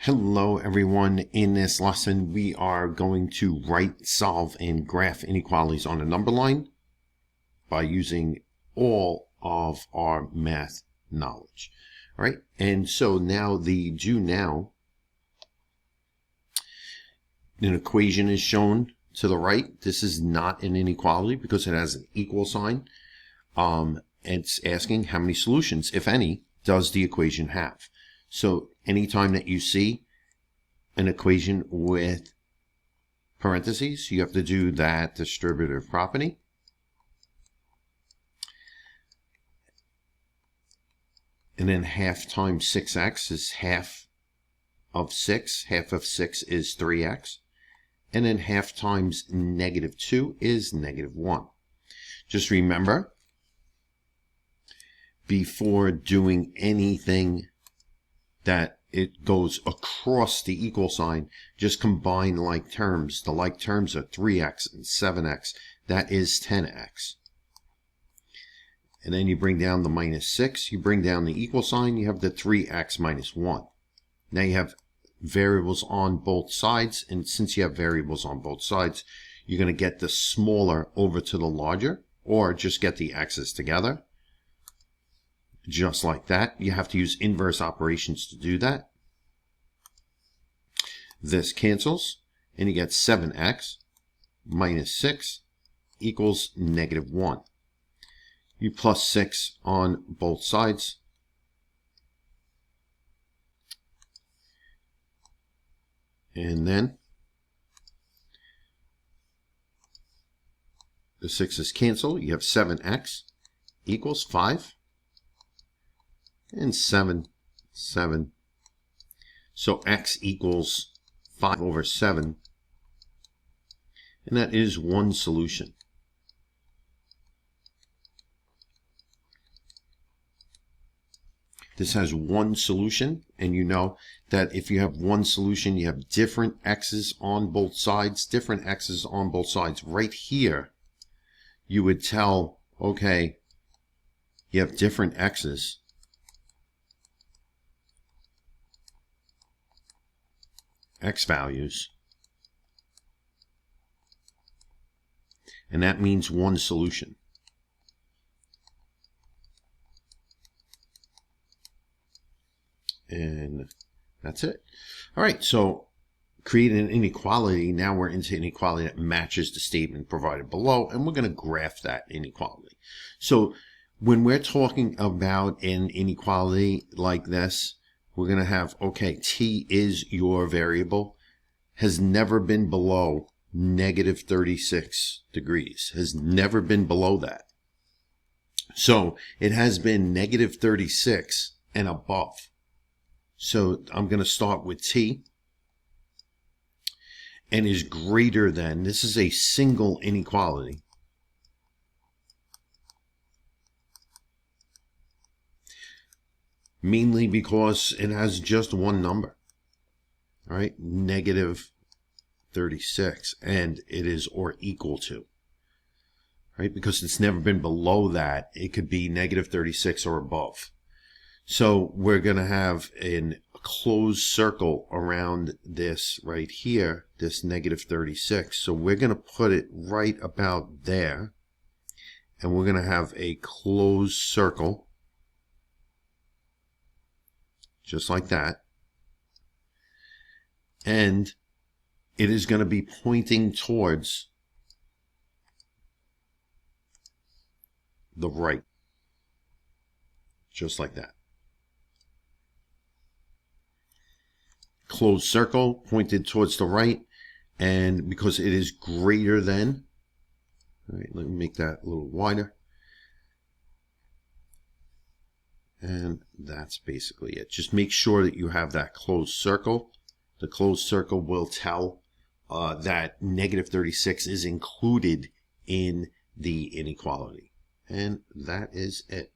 Hello everyone. In this lesson we are going to write, solve, and graph inequalities on a number line by using all of our math knowledge. All right, and so now an equation is shown to the right. This is not an inequality because it has an equal sign. It's asking how many solutions, if any, does the equation have. So anytime that you see an equation with parentheses, you have to do that distributive property. And then half times 6x is half of 6. Half of 6 is 3x. And then half times -2 is -1. Just remember, before doing anything that it goes across the equal sign, just combine like terms. The like terms are 3x and 7x. That is 10x. And then you bring down the -6. You bring down the equal sign. You have the 3x minus 1. Now you have variables on both sides. And since you have variables on both sides, you're going to get the smaller over to the larger, or just get the x's together. Just like that. You have to use inverse operations to do that. This cancels, and you get 7x minus 6 equals -1. You plus 6 on both sides. And then the 6's cancel. You have 7x equals 5. And 7. So x equals 5 over 7. And that is one solution. This has one solution, and you know that if you have one solution, you have different x's on both sides, Right here, you would tell, okay, you have different x's. X values, and that means one solution. And that's it. All right, so creating an inequality. Now we're into inequality that matches the statement provided below, and we're going to graph that inequality. So when we're talking about an inequality like this, we're going to have, okay, t is your variable, has never been below -36 degrees, has never been below that. So it has been -36 and above. So I'm going to start with t, and is greater than, this is a single inequality. Mainly because it has just one number, all right, -36, and it is or equal to, right? Because it's never been below that, it could be -36 or above. So we're going to have a closed circle around this right here, this -36. So we're going to put it right about there, and we're going to have a closed circle. Just like that. And it is going to be pointing towards the right. Just like that. Closed circle pointed towards the right. And because it is greater than, all right, let me make that a little wider. And that's basically it. Just make sure that you have that closed circle. The closed circle will tell that -36 is included in the inequality. And that is it.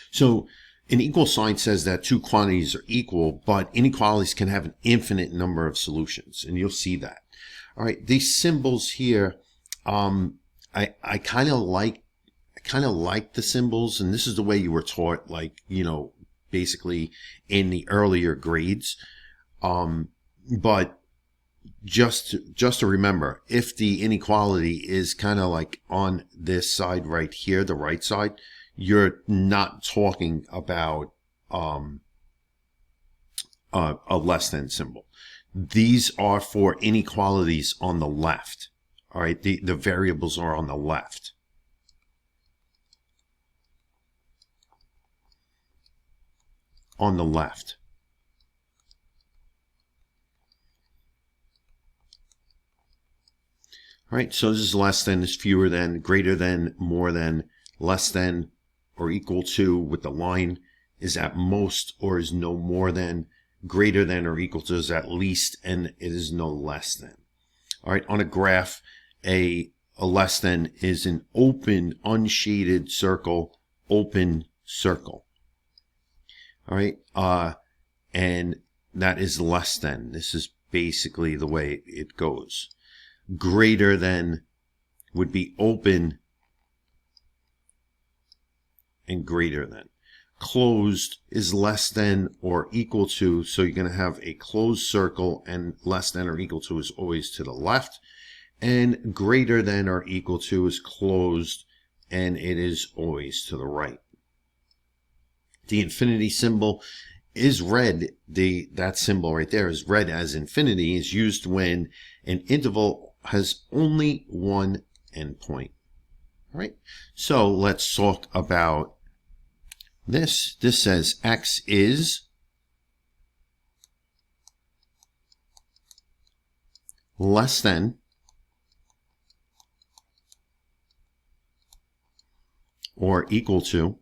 So an equal sign says that two quantities are equal, but inequalities can have an infinite number of solutions. And you'll see that. All right, these symbols here, I kind of like the symbols, and this is the way you were taught, like, you know, basically in the earlier grades. But just to remember, if the inequality is kind of like on this side right here, the right side, you're not talking about a less than symbol. These are for inequalities on the left. All right, the variables are on the left. On the left. All right, so this is less than, is fewer than, greater than, more than, less than, or equal to, with the line is at most or is no more than, greater than or equal to is at least, and it is no less than. All right, on a graph, a less than is an open, unshaded circle, open circle. All right, and that is less than. This is basically the way it goes. Greater than would be open and greater than. Closed is less than or equal to, so you're going to have a closed circle, and less than or equal to is always to the left, and greater than or equal to is closed, and it is always to the right. The infinity symbol is read, that symbol right there is read as infinity, is used when an interval has only one endpoint. All right, so let's talk about this. This says x is less than or equal to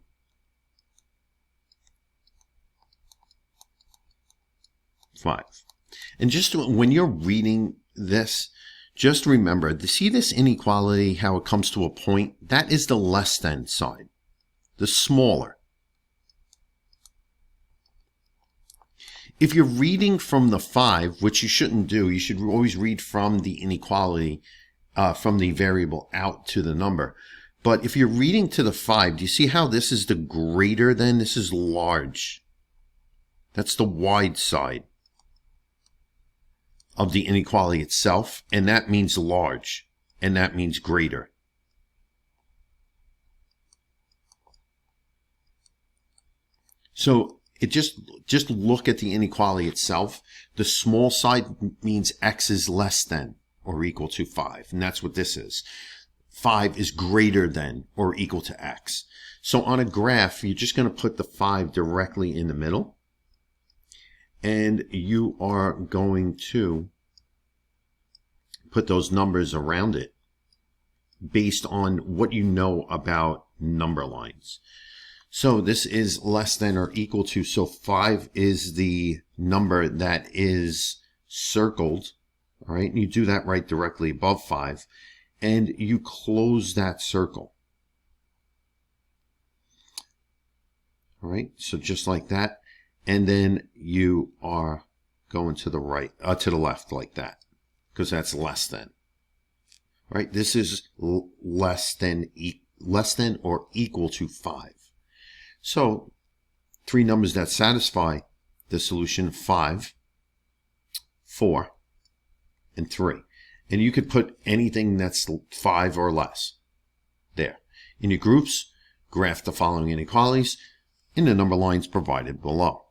5. And just when you're reading this, just remember, see this inequality, how it comes to a point? That is the less than sign, the smaller. If you're reading from the 5, which you shouldn't do, you should always read from the inequality, from the variable out to the number. But if you're reading to the 5, do you see how this is the greater than? This is large. That's the wide side of the inequality itself, and that means large, and that means greater. So it just look at the inequality itself. The small side means x is less than or equal to 5, and that's what this is. 5 is greater than or equal to x. So on a graph, you're just going to put the 5 directly in the middle, and you are going to put those numbers around it based on what you know about number lines. So this is less than or equal to, so 5 is the number that is circled, all right? And you do that right directly above 5, and you close that circle. All right, so just like that. And then you are going to the right, to the left like that, because that's less than. All right, this is less than or equal to 5. So 3 numbers that satisfy the solution: 5, 4, and 3. And you could put anything that's 5 or less there. In your groups, graph the following inequalities in the number lines provided below.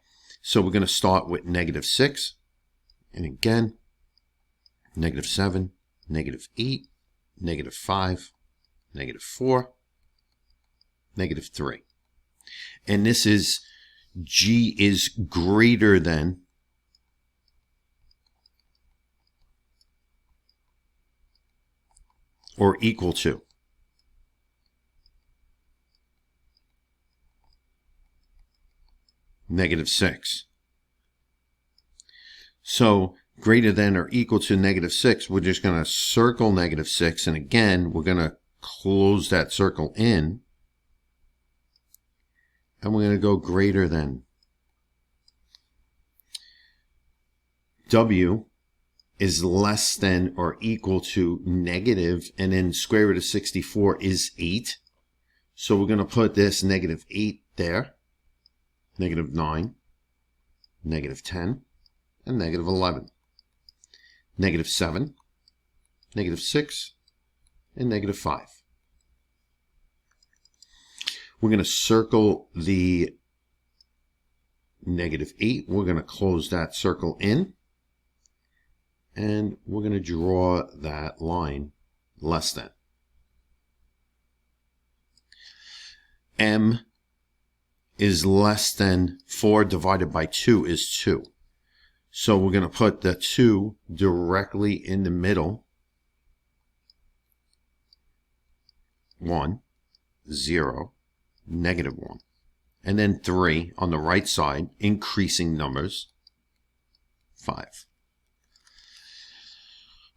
So we're going to start with -6, and again, -7, -8, -5, -4, -3. And this is G is greater than or equal to -6. So greater than or equal to -6, we're just going to circle -6, and again, we're going to close that circle in, and we're going to go greater than. W is less than or equal to negative, and then square root of 64 is 8. So we're going to put this -8 there. negative 9, negative 10, and negative 11. Negative 7, negative 6, and negative 5. We're going to circle the negative 8. We're going to close that circle in. And we're going to draw that line less than. M is less than 4 divided by 2 is 2. So we're going to put the 2 directly in the middle. 1, 0, negative 1. And then 3 on the right side, increasing numbers, 5.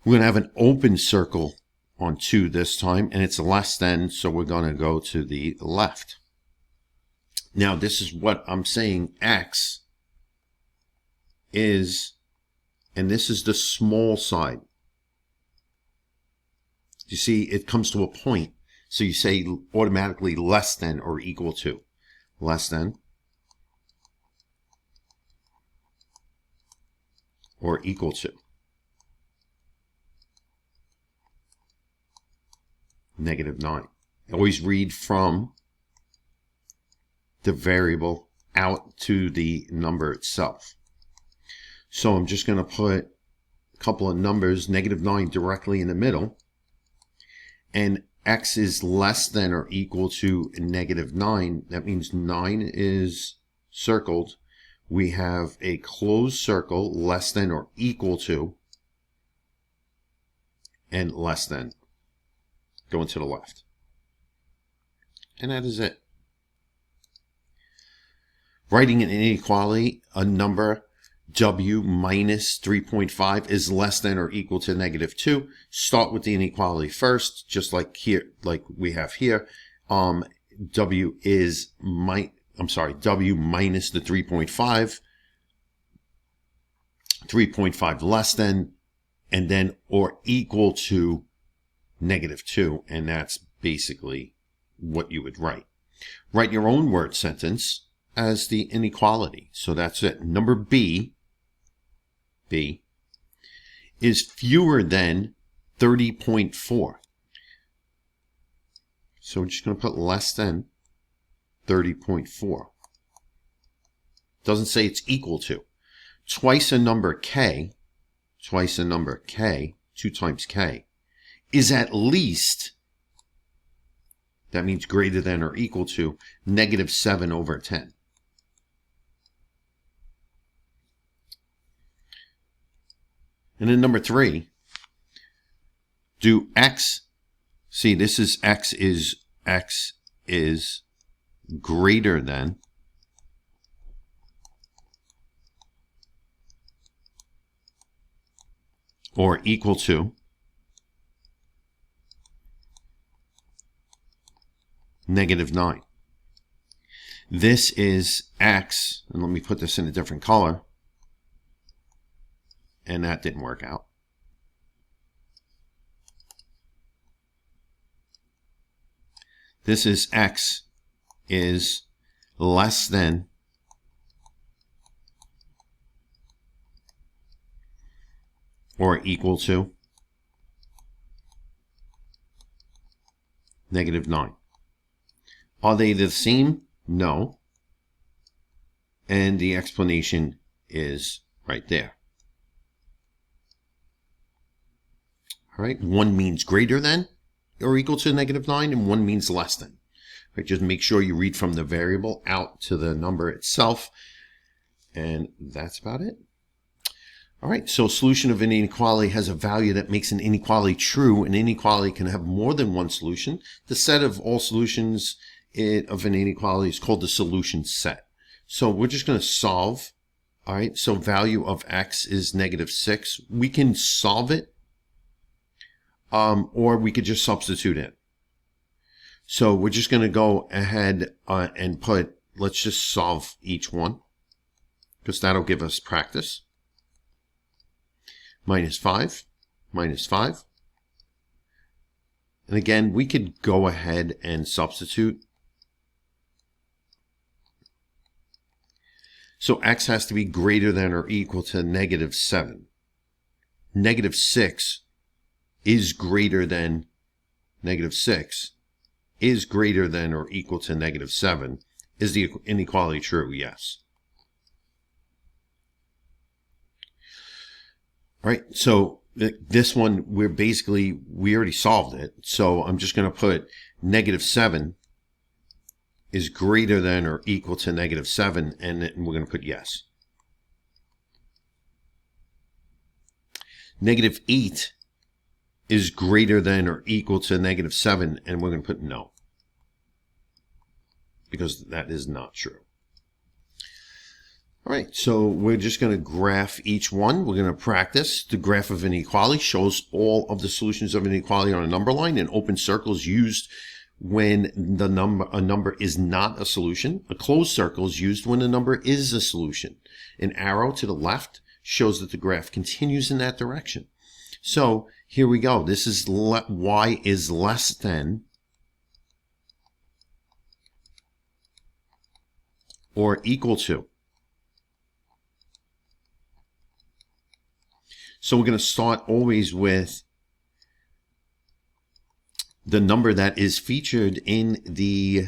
We're going to have an open circle on 2 this time, and it's less than, so we're going to go to the left. Now, this is what I'm saying x is, and this is the small side. You see, it comes to a point, so you say automatically less than or equal to. Less than or equal to. Negative 9. Always read from the variable out to the number itself. So I'm just going to put a couple of numbers, negative 9 directly in the middle. And x is less than or equal to negative 9. That means 9 is circled. We have a closed circle, less than or equal to, and less than. Going to the left. And that is it. Writing an inequality, a number w minus 3.5 is less than or equal to negative 2. Start with the inequality first, just like here, like we have here. W is w minus the 3.5. 3.5 less than, and then or equal to negative 2, and that's basically what you would write. Write your own word sentence as the inequality. So that's it. Number B is fewer than 30.4. So we're just going to put less than 30.4. Doesn't say it's equal to. Twice a number k, 2 times k, is at least, that means greater than or equal to, negative 7 over 10. And then number 3, do x, see this is x is greater than or equal to negative 9. This is x, and let me put this in a different color, and that didn't work out. This is x is less than or equal to negative 9. Are they the same? No. And the explanation is right there. All right, one means greater than or equal to negative 9, and one means less than. All right, just make sure you read from the variable out to the number itself, and that's about it. All right, so a solution of an inequality has a value that makes an inequality true. An inequality can have more than one solution. The set of all solutions of an inequality is called the solution set. So we're just going to solve. All right, so value of x is negative 6. We can solve it, or we could just substitute it. So we're just going to go ahead and put, let's just solve each one, because that'll give us practice. Minus 5, minus 5. And again, we could go ahead and substitute. So x has to be greater than or equal to negative 7. Negative 6 is greater than negative 6 is greater than or equal to negative 7. Is the inequality true? Yes. All right, so this one, we already solved it. So I'm just going to put negative 7 is greater than or equal to negative 7, and we're going to put yes. Negative 8 is greater than or equal to negative 7, and we're going to put no, because that is not true. All right, so we're just going to graph each one. We're going to practice. The graph of inequality shows all of the solutions of inequality on a number line. An open circle is used when a number is not a solution. A closed circle is used when a number is a solution. An arrow to the left shows that the graph continues in that direction. So here we go. This is y is less than or equal to. So we're going to start always with the number that is featured in the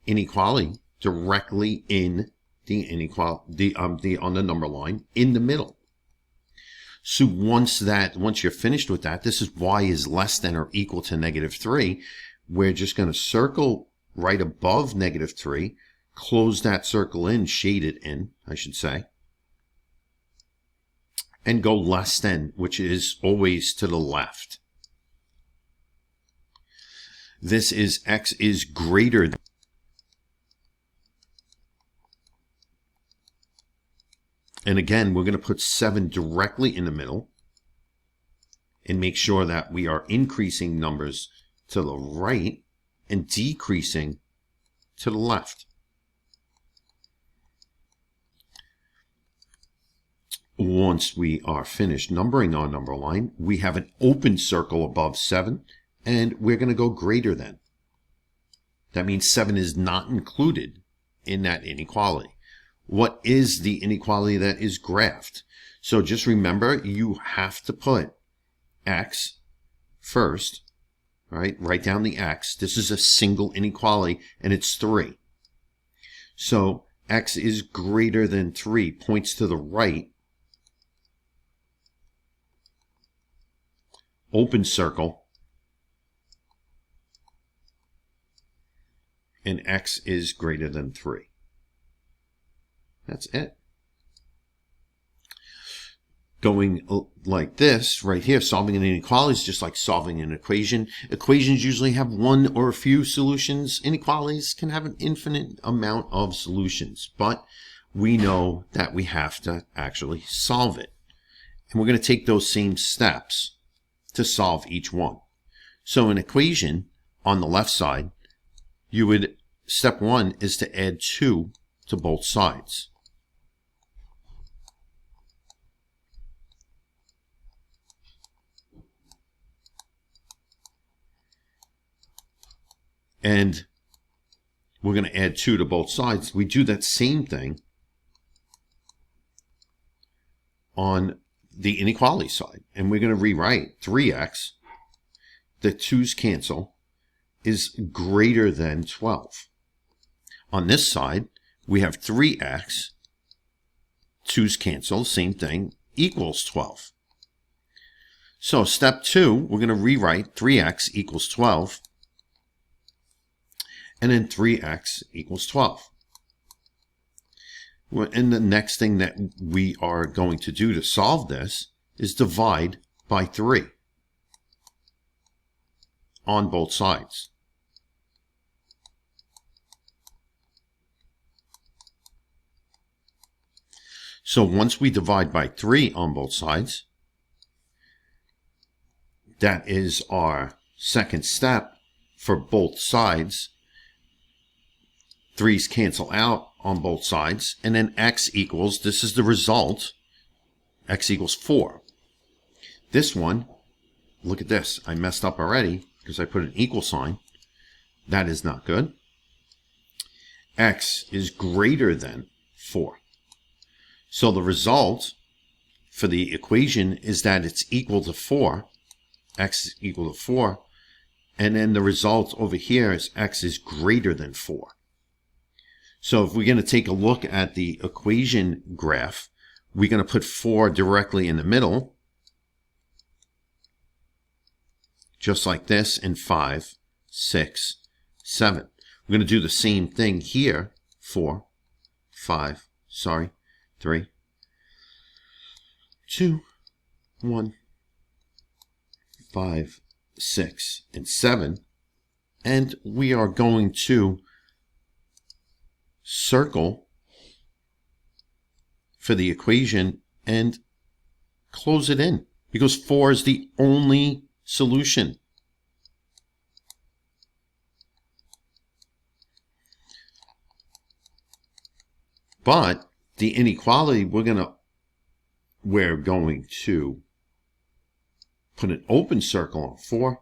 inequality directly in the inequality, on the number line in the middle. So once you're finished with that, this is y is less than or equal to negative 3. We're just going to circle right above negative 3, close that circle in, shade it in, I should say, and go less than, which is always to the left. This is x is greater than. And again, we're going to put 7 directly in the middle and make sure that we are increasing numbers to the right and decreasing to the left. Once we are finished numbering our number line, we have an open circle above 7, and we're going to go greater than. That means 7 is not included in that inequality. What is the inequality that is graphed? So just remember, you have to put x first, right? Write down the x. This is a single inequality, and it's 3. So x is greater than 3 points to the right. Open circle, and x is greater than 3. That's it. Going like this right here, solving an inequality is just like solving an equation. Equations usually have one or a few solutions. Inequalities can have an infinite amount of solutions, but we know that we have to actually solve it. And we're going to take those same steps to solve each one. So an equation on the left side, step 1 is to add 2 to both sides. And we're going to add 2 to both sides. We do that same thing on the inequality side. And we're going to rewrite 3x, the 2's cancel, is greater than 12. On this side, we have 3x, 2's cancel, same thing, equals 12. So step 2, we're going to rewrite 3x equals 12, and then 3x equals 12. And the next thing that we are going to do to solve this is divide by 3 on both sides. So once we divide by 3 on both sides, that is our second step for both sides. 3's cancel out on both sides, and then x equals, this is the result, x equals 4. This one, look at this, I messed up already because I put an equal sign. That is not good. X is greater than 4. So the result for the equation is that it's equal to 4. X is equal to 4. And then the result over here is x is greater than 4. So if we're going to take a look at the equation graph, we're going to put 4 directly in the middle, just like this, and 5, 6, 7. We're going to do the same thing here. 4, 5, 3, 2, 1, 5, 6, and 7. And we are going to circle for the equation and close it in, because 4 is the only solution. But the inequality, we're going to put an open circle on 4.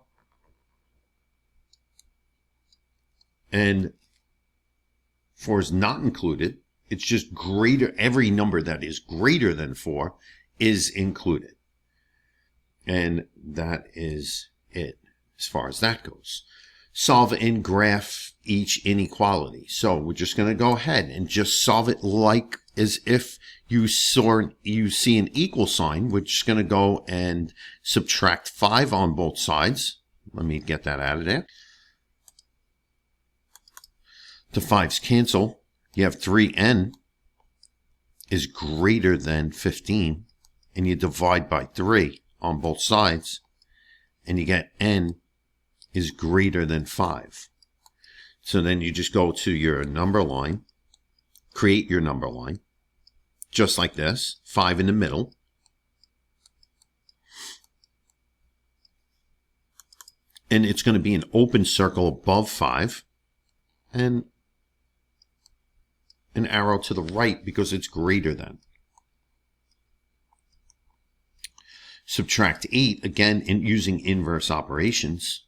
And 4 is not included. It's just greater. Every number that is greater than 4 is included. And that is it as far as that goes. Solve and graph each inequality. So we're just going to go ahead and just solve it like as if you see an equal sign. We're just going to go and subtract 5 on both sides. Let me get that out of there. The 5's cancel. You have 3n is greater than 15, and you divide by 3 on both sides, and you get n is greater than 5. So then you just go to your number line, create your number line, just like this, 5 in the middle. And it's going to be an open circle above 5, and an arrow to the right because it's greater than. Subtract 8, again, using inverse operations,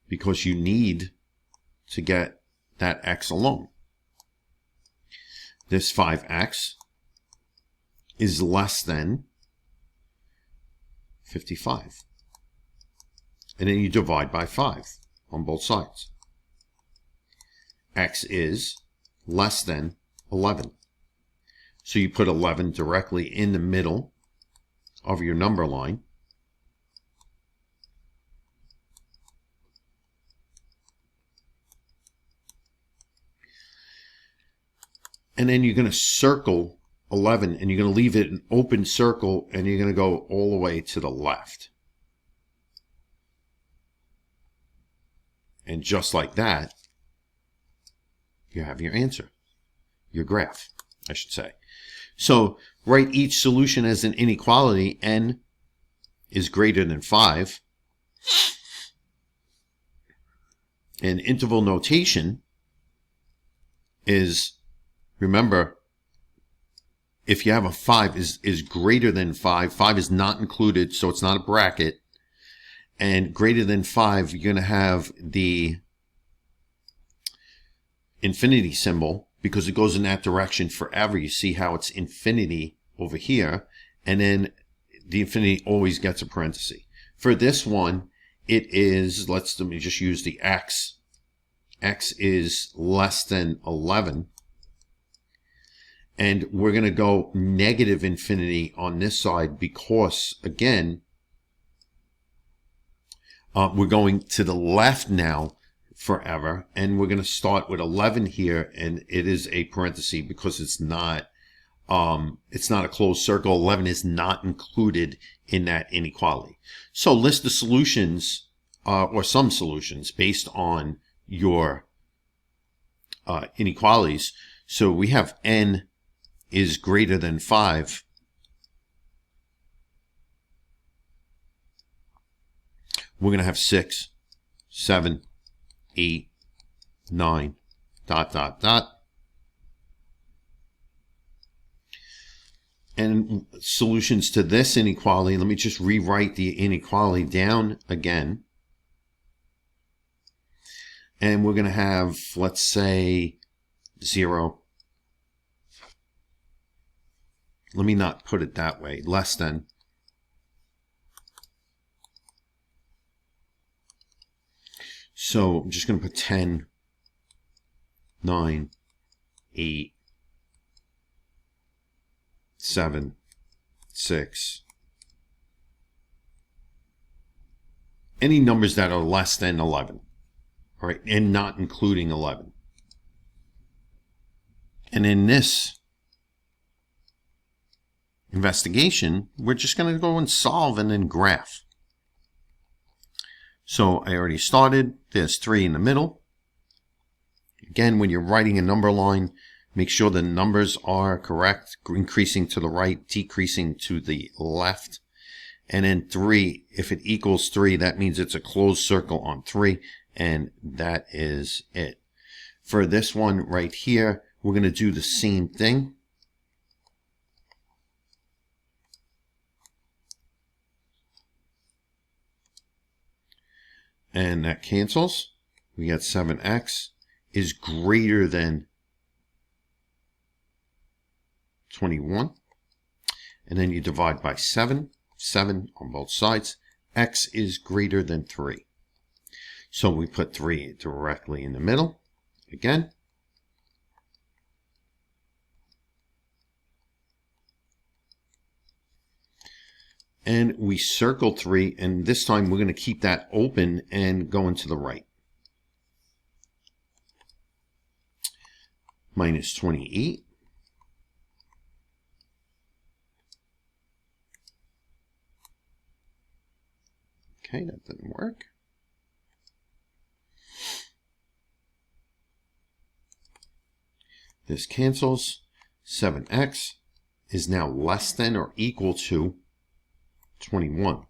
because you need to get that x alone. This 5x is less than 55. And then you divide by 5 on both sides. X is less than 11. So you put 11 directly in the middle of your number line. And then you're going to circle 11, and you're going to leave it an open circle, and you're going to go all the way to the left. And just like that, you have your answer, your graph, I should say. So write each solution as an inequality. N is greater than 5. And interval notation is, remember, if you have a 5 is greater than 5, 5 is not included, so it's not a bracket. And greater than 5, you're going to have the infinity symbol, because it goes in that direction forever. You see how it's infinity over here, and then the infinity always gets a parenthesis. For this one, it is, let me just use the x. X is less than 11. And we're going to go negative infinity on this side because, again, we're going to the left now forever, and we're going to start with 11 here, and it is a parenthesis because it's not a closed circle. 11 is not included in that inequality. So list the solutions, or some solutions, based on your inequalities. So we have n is greater than 5. We're going to have 6, 7, 8, 9, ... And solutions to this inequality, let me just rewrite the inequality down again. And we're going to have, let's say, 0, let me not put it that way, less than. So I'm just going to put 10, 9, 8, 7, 6. Any numbers that are less than 11, all right, and not including 11. And in this investigation, we're just going to go and solve and then graph. So I already started. There's 3 in the middle. Again, when you're writing a number line, make sure the numbers are correct, increasing to the right, decreasing to the left. And then 3, if it equals 3, that means it's a closed circle on 3, and that is it. For this one right here, we're going to do the same thing. And that cancels. We got 7x is greater than 21. And then you divide by 7. 7 on both sides. X is greater than 3. So we put 3 directly in the middle. Again. And we circle 3, and this time we're going to keep that open and go into the right. Minus 28. Okay, that didn't work. This cancels. 7x is now less than or equal to 21.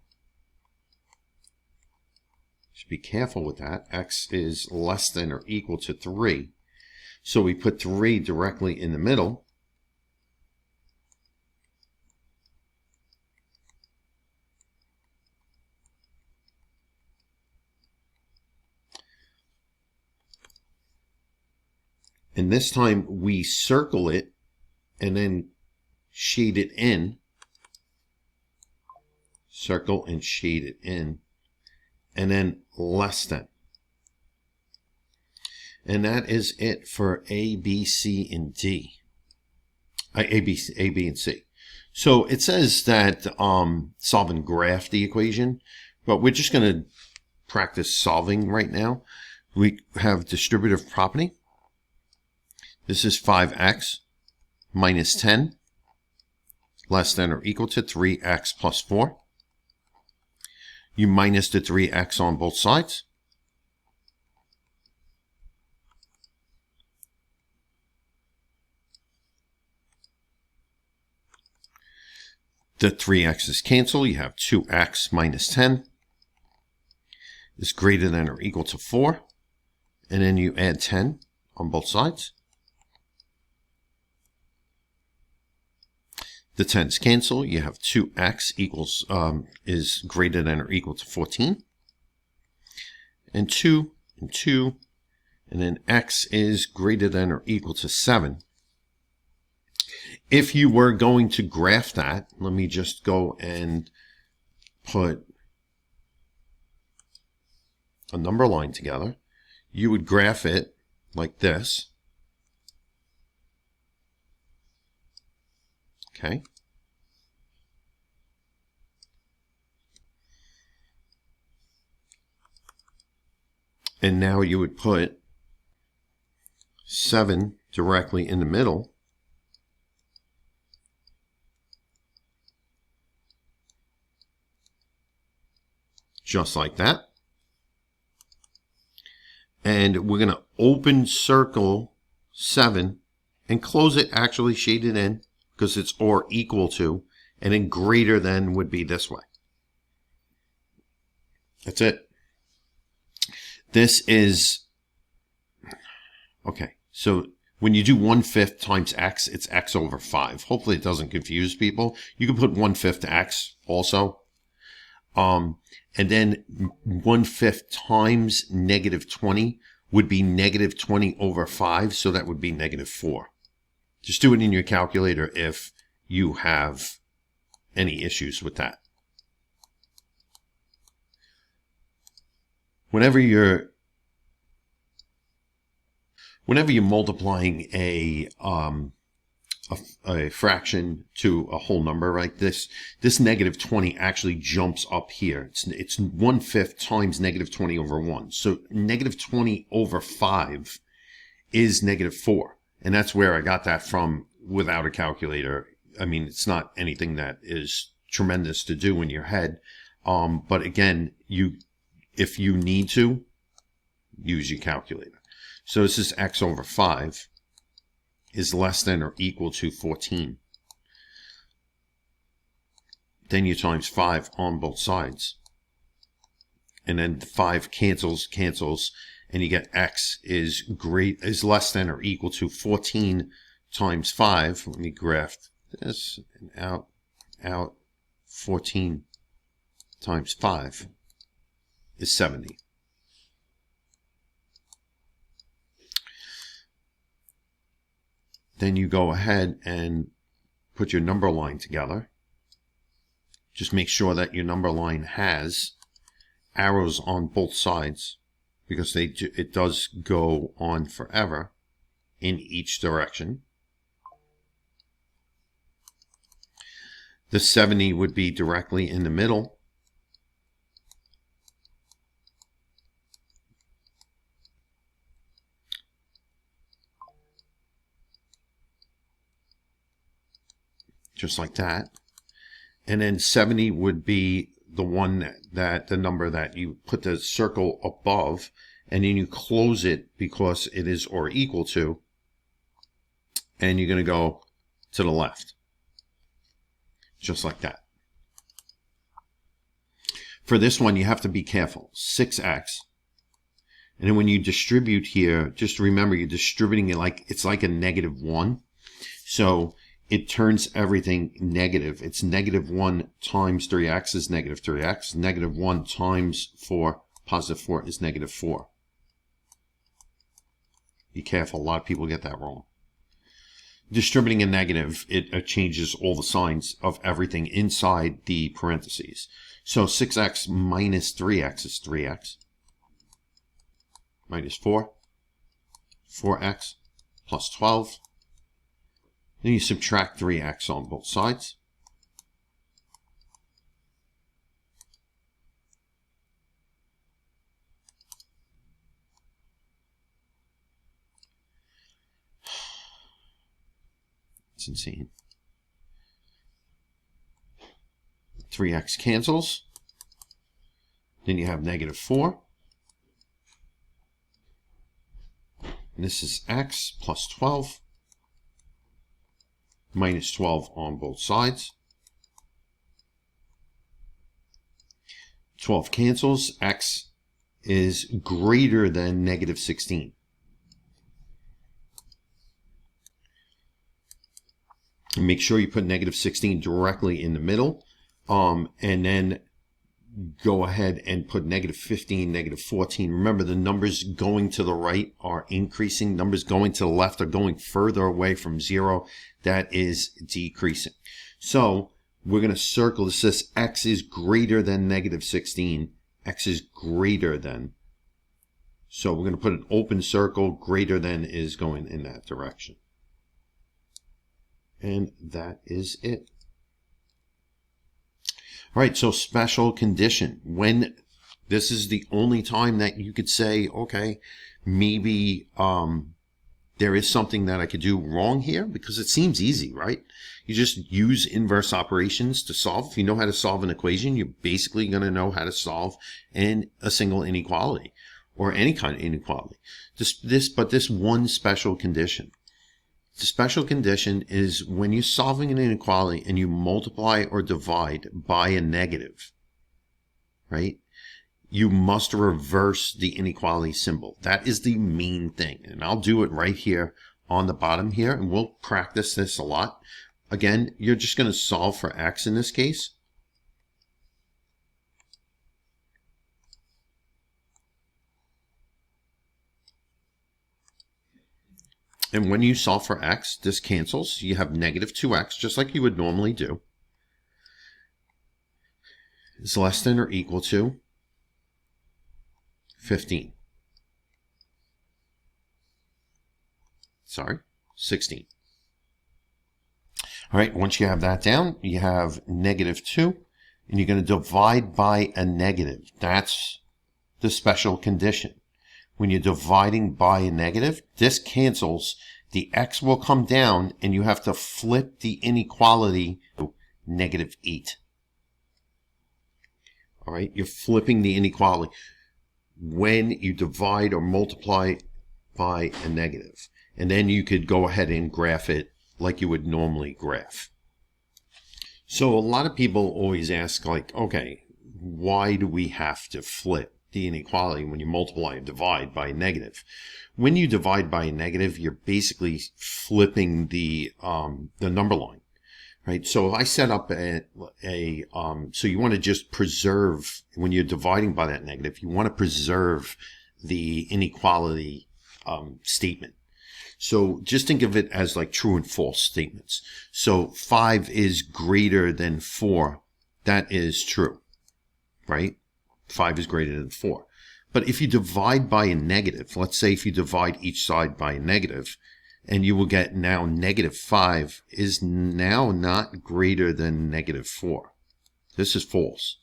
Just be careful with that. X is less than or equal to 3. So we put 3 directly in the middle. And this time we circle it and then shade it in. Circle and shade it in. And then less than. And that is it for A, B, C, and D. A, B, and C. So it says that solve and graph the equation, but we're just going to practice solving right now. We have distributive property. This is 5x minus 10 less than or equal to 3x plus 4. You minus the 3x on both sides. The 3x's cancel. You have 2x minus 10 is greater than or equal to 4. And then you add 10 on both sides. The 10's cancel. You have 2x equals is greater than or equal to 14. And 2 and 2. And then x is greater than or equal to 7. If you were going to graph that, let me just go and put a number line together. You would graph it like this. Okay. And now you would put 7 directly in the middle. Just like that. And we're going to open circle 7 and close it, actually shade it in, because it's or equal to, and then greater than would be this way. That's it. This is, okay, so when you do 1/5 times x, it's x over 5. Hopefully it doesn't confuse people. You can put 1/5 x also. And then 1/5 times negative 20 would be negative 20 over 5, so that would be negative 4. Just do it in your calculator if you have any issues with that. Whenever you're multiplying a fraction to a whole number like this negative 20 actually jumps up here. It's 1/5 times negative 20 over 1. So negative 20 over 5 is negative 4. And that's where I got that from without a calculator. I mean, it's not anything that is tremendous to do in your head. But again, if you need to, use your calculator. So this is x over 5 is less than or equal to 14. Then you times 5 on both sides. And then the 5 cancels, and you get x is less than or equal to 14 times 5. Let me graph this, and out 14 times 5 is 70. Then you go ahead and put your number line together. Just make sure that your number line has arrows on both sides, because it does go on forever in each direction. The 70 would be directly in the middle. Just like that. And then 70 would be the one that the number that you put the circle above, and then you close it because it is or equal to, and you're going to go to the left. Just like that. For this one, you have to be careful. 6x. And then when you distribute here, just remember you're distributing it like it's like a negative 1. So it turns everything negative. It's negative 1 times 3x is negative 3x. Negative 1 times 4, positive 4 is negative 4. Be careful. A lot of people get that wrong. Distributing a negative, it changes all the signs of everything inside the parentheses. So 6x minus 3x is 3x. Minus 4. 4x plus 12. Then you subtract 3x on both sides. It's insane. 3x cancels. Then you have negative 4. And this is x plus 12. Minus 12 on both sides. 12 cancels. X is greater than negative 16. And make sure you put negative 16 directly in the middle. And then go ahead and put negative 15, negative 14. Remember, the numbers going to the right are increasing. Numbers going to the left are going further away from 0. That is decreasing. So we're going to circle. This says x is greater than negative 16. X is greater than. So we're going to put an open circle. Greater than is going in that direction. And that is it. All right, so special condition. When this is the only time that you could say, okay, maybe there is something that I could do wrong here, because it seems easy, right? You just use inverse operations to solve. If you know how to solve an equation, you're basically going to know how to solve a single inequality or any kind of inequality. But this one special condition. The special condition is when you're solving an inequality and you multiply or divide by a negative, right? You must reverse the inequality symbol. That is the main thing. And I'll do it right here on the bottom here, and we'll practice this a lot. Again, you're just going to solve for x in this case. And when you solve for x, this cancels. You have negative 2x, just like you would normally do. Is less than or equal to 15. Sorry, 16. All right, once you have that down, you have negative 2, and you're going to divide by a negative. That's the special condition. When you're dividing by a negative, this cancels. The x will come down, and you have to flip the inequality to negative 8. All right, you're flipping the inequality when you divide or multiply by a negative. And then you could go ahead and graph it like you would normally graph. So a lot of people always ask, like, okay, why do we have to flip the inequality when you multiply and divide by a negative? When you divide by a negative, you're basically flipping the number line, right? So if I set up so you want to just preserve, when you're dividing by that negative, you want to preserve the inequality statement. So just think of it as like true and false statements. So 5 is greater than 4. That is true, right? 5 is greater than 4. But if you divide by a negative, let's say if you divide each side by a negative, and you will get now negative 5 is now not greater than negative 4. This is false.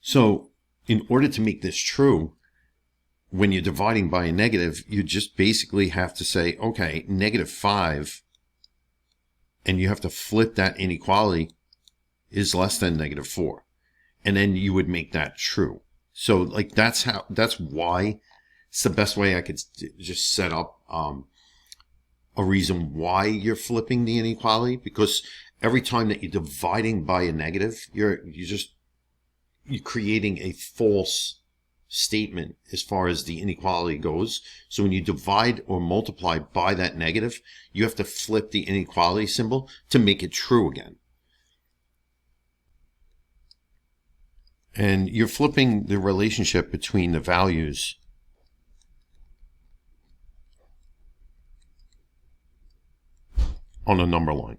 So in order to make this true, when you're dividing by a negative, you just basically have to say, okay, negative 5, and you have to flip that inequality, is less than negative 4. And then you would make that true. So like that's why it's the best way I could just set up a reason why you're flipping the inequality, because every time that you're dividing by a negative, you're creating a false statement as far as the inequality goes. So when you divide or multiply by that negative, you have to flip the inequality symbol to make it true again. And you're flipping the relationship between the values on a number line.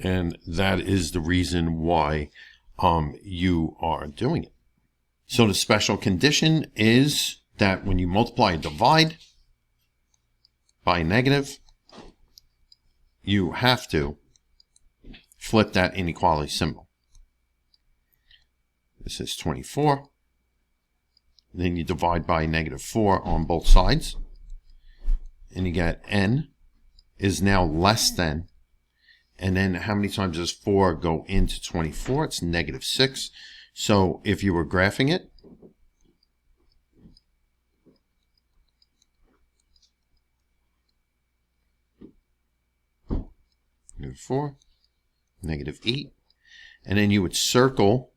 And that is the reason why you are doing it. So the special condition is that when you multiply and divide by a negative, you have to flip that inequality symbol. This is 24. Then you divide by negative 4 on both sides. And you get n is now less than. And then how many times does 4 go into 24? It's negative 6. So if you were graphing it, negative 4, negative 8, and then you would circle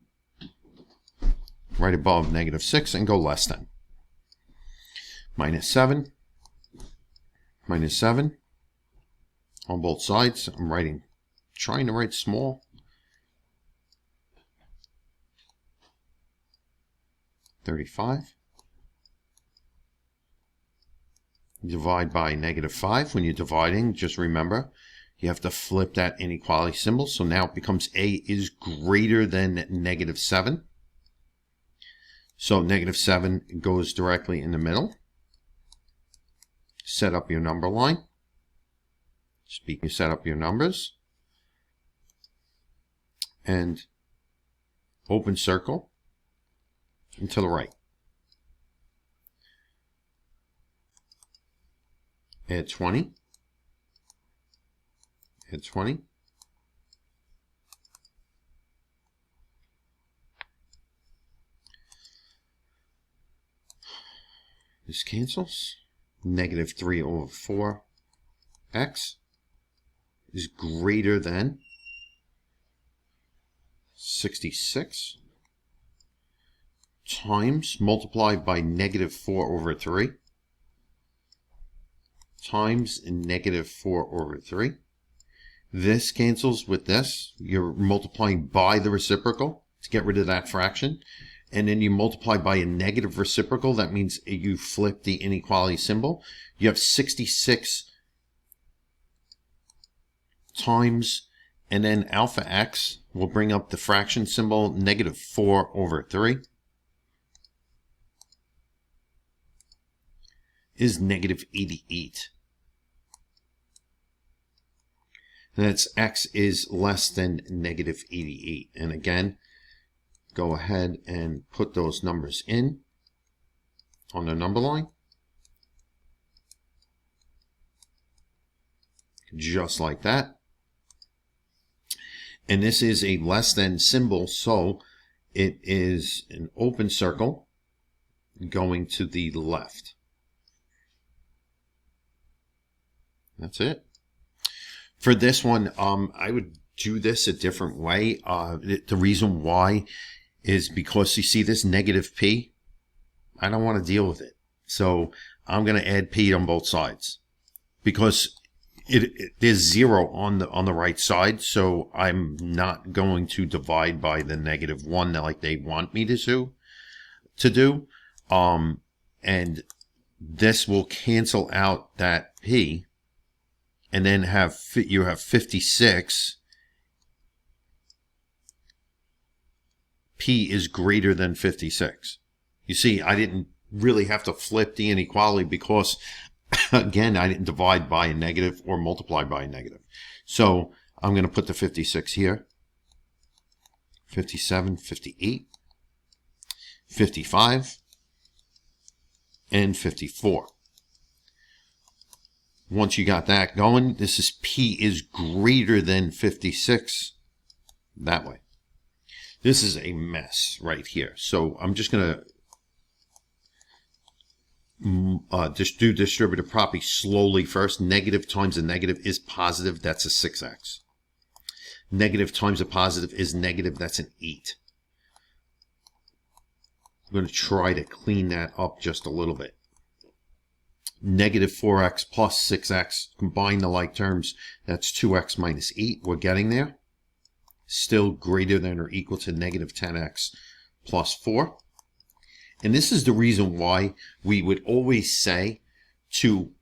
right above negative 6 and go less than. Minus 7, minus 7 on both sides. I'm trying to write small. 35. Divide by negative 5. When you're dividing, just remember, you have to flip that inequality symbol. So now it becomes a is greater than negative 7. So negative 7 goes directly in the middle. Set up your number line. You set up your numbers. And open circle and to the right. Add 20. Add 20. This cancels. Negative 3 over 4 x is greater than 66 times multiplied by negative 4 over 3 times negative 4 over 3. This cancels with this. You're multiplying by the reciprocal to get rid of that fraction. And then you multiply by a negative reciprocal. That means you flip the inequality symbol. You have 66 times, and then alpha x will bring up the fraction symbol, negative 4 over 3 is negative 88. And that's x is less than negative 88. And again, go ahead and put those numbers in on the number line. Just like that. And this is a less than symbol, so it is an open circle going to the left. That's it. For this one, I would do this a different way. The reason why is because you see this negative p. I don't want to deal with it. So I'm going to add p on both sides because there's 0 on the right side. So I'm not going to divide by the negative 1 like they want me to do. And this will cancel out that p. And then you have 56. P is greater than 56. You see, I didn't really have to flip the inequality because, again, I didn't divide by a negative or multiply by a negative. So I'm going to put the 56 here. 57, 58, 55, and 54. Once you got that going, this is P is greater than 56 that way. This is a mess right here. So I'm just going to just do distributive property slowly first. Negative times a negative is positive. That's a 6x. Negative times a positive is negative. That's an 8. I'm going to try to clean that up just a little bit. Negative 4x plus 6x, combine the like terms, that's 2x minus 8. We're getting there. Still greater than or equal to negative 10x plus 4. And this is the reason why we would always say to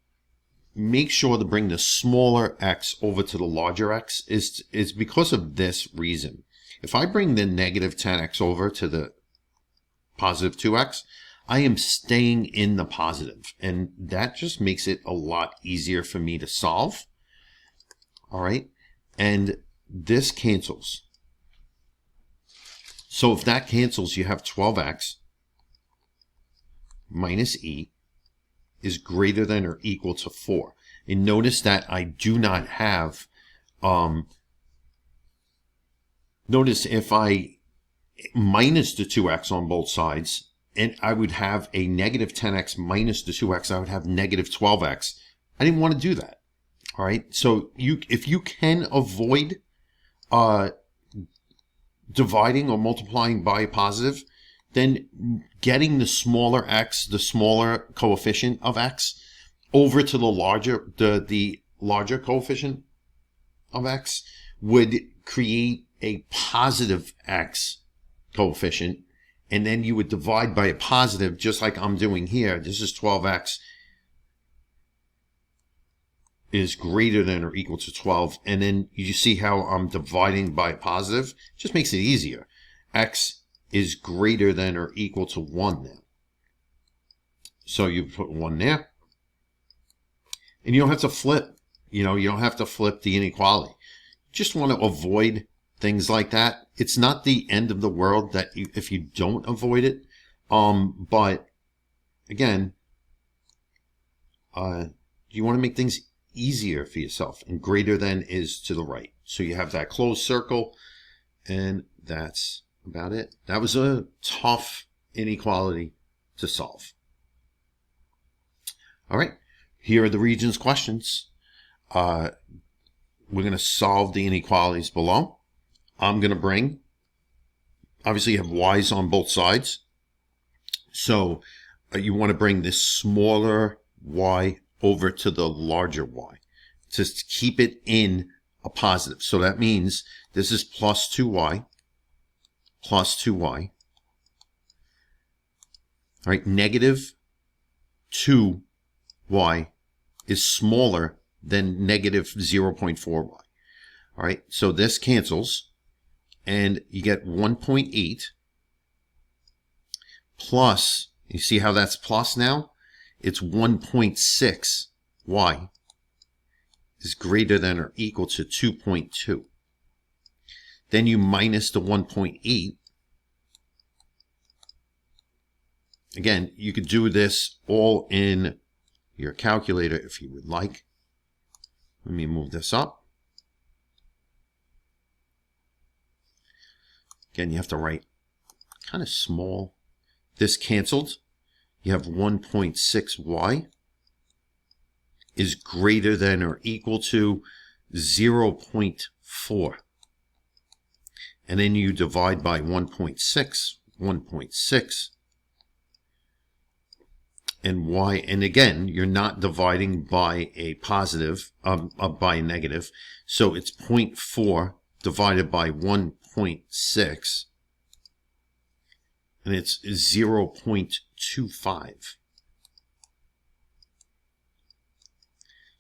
make sure to bring the smaller x over to the larger x is because of this reason. If I bring the negative 10x over to the positive 2x, I am staying in the positive, and that just makes it a lot easier for me to solve. All right, and this cancels. So if that cancels, you have 12x minus e is greater than or equal to 4. And notice that I do not have, notice if I minus the 2x on both sides, and I would have a negative 10x minus the 2x, I would have negative 12x. I didn't want to do that. All right. So if you can avoid dividing or multiplying by a positive, then getting the smaller x, the smaller coefficient of x, over to the larger coefficient of x would create a positive x coefficient. And then you would divide by a positive, just like I'm doing here. This is 12x is greater than or equal to 12. And then you see how I'm dividing by a positive? It just makes it easier. X is greater than or equal to 1 now. So you put 1 there. And you don't have to flip. You don't have to flip the inequality. You just want to avoid things like that. It's not the end of the world that if you don't avoid it. But again, you want to make things easier for yourself, and greater than is to the right. So you have that closed circle, and that's about it. That was a tough inequality to solve. All right, here are the regions questions. We're going to solve the inequalities below. I'm going to bring, obviously you have y's on both sides. So you want to bring this smaller y over to the larger y. Just keep it in a positive. So that means this is plus 2y, plus 2y. All right, negative 2y is smaller than negative 0.4y. All right, so this cancels, and you get 1.8 plus, you see how that's plus now? It's 1.6y is greater than or equal to 2.2. Then you minus the 1.8. Again, you could do this all in your calculator if you would like. Let me move this up. Again, you have to write kind of small. This canceled. You have 1.6y is greater than or equal to 0.4. And then you divide by 1.6, 1.6. And y, and again, you're not dividing by a positive, by a negative. So it's 0.4 divided by 1.6. And it's 0.25.